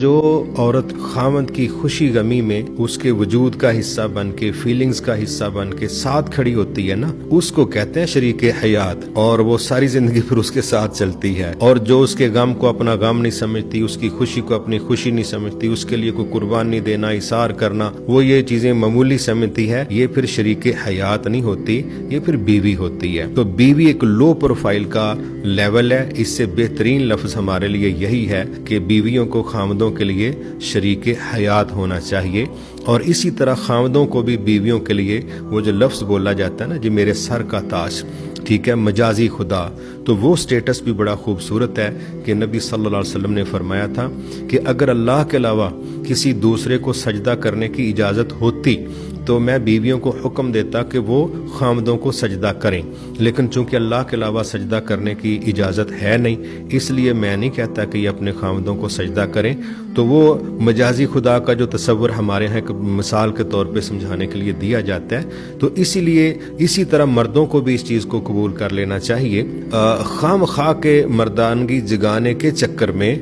جو عورت خاوند کی خوشی غمی میں اس کے وجود کا حصہ بن کے فیلنگز کا حصہ بن کے ساتھ کھڑی ہوتی ہے نا، اس کو کہتے ہیں شریک حیات، اور وہ ساری زندگی پھر اس کے ساتھ چلتی ہے، اور جو اس کے غم کو اپنا غم نہیں سمجھتی، اس کی خوشی کو اپنی خوشی نہیں سمجھتی، اس کے لیے کوئی قربانی دینا، اثار کرنا، وہ یہ چیزیں معمولی سمجھتی ہے، یہ پھر شریک حیات نہیں ہوتی، یہ پھر بیوی ہوتی ہے۔ تو بیوی ایک لو پروفائل کا لیول ہے، اس سے بہترین لفظ ہمارے لیے یہی ہے کہ بیویوں کو خامدوں کے لیے شریک حیات ہونا چاہیے، اور اسی طرح خامدوں کو بھی بیویوں کے لیے وہ جو لفظ بولا جاتا ہے نا، جی میرے سر کا تاج، ٹھیک ہے، مجازی خدا، تو وہ سٹیٹس بھی بڑا خوبصورت ہے کہ نبی صلی اللہ علیہ وسلم نے فرمایا تھا کہ اگر اللہ کے علاوہ کسی دوسرے کو سجدہ کرنے کی اجازت ہوتی تو میں بیویوں کو حکم دیتا کہ وہ خامدوں کو سجدہ کریں، لیکن چونکہ اللہ کے علاوہ سجدہ کرنے کی اجازت ہے نہیں، اس لیے میں نہیں کہتا کہ یہ اپنے خامدوں کو سجدہ کریں۔ تو وہ مجازی خدا کا جو تصور ہمارے ہاں ایک مثال کے طور پہ سمجھانے کے لیے دیا جاتا ہے، تو اسی لیے اسی طرح مردوں کو بھی اس چیز کو قبول کر لینا چاہیے۔ خام خواہ کے مردانگی جگانے کے چکر میں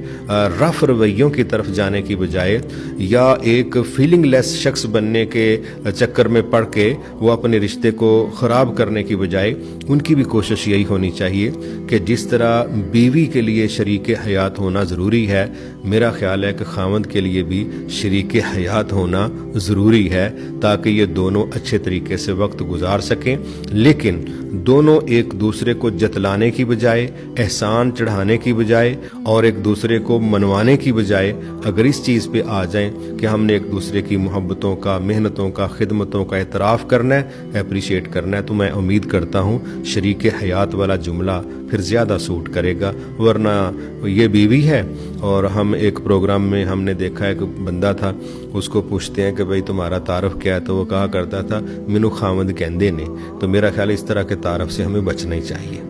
رف رویوں کی طرف جانے کی بجائے یا ایک فیلنگ لیس شخص بننے کے چکر میں پڑ کے وہ اپنے رشتے کو خراب کرنے کی بجائے ان کی بھی کوشش یہی ہونی چاہیے کہ جس طرح بیوی کے لیے شریک حیات ہونا ضروری ہے، میرا خیال ہے کہ خاوند کے لیے بھی شریک حیات ہونا ضروری ہے، تاکہ یہ دونوں اچھے طریقے سے وقت گزار سکیں، لیکن دونوں ایک دوسرے کو جتلانے کی بجائے، احسان چڑھانے کی بجائے اور ایک دوسرے کو منوانے کی بجائے اگر اس چیز پہ آ جائیں کہ ہم نے ایک دوسرے کی محبتوں کا، محنتوں کا، خدمتوں کا اعتراف کرنا ہے، اپریشیٹ کرنا ہے، تو میں امید کرتا ہوں شریک حیات والا جملہ پھر زیادہ سوٹ کرے گا۔ ورنہ یہ بیوی ہے اور ہم ایک پروگرام میں ہم نے دیکھا ہے کہ بندہ تھا، اس کو پوچھتے ہیں کہ بھئی تمہارا تعارف کیا ہے، تو وہ کہا کرتا تھا مینوں خاوند کہندے نے۔ تو میرا خیال اس طرح کے تعارف سے ہمیں بچنا ہی چاہیے۔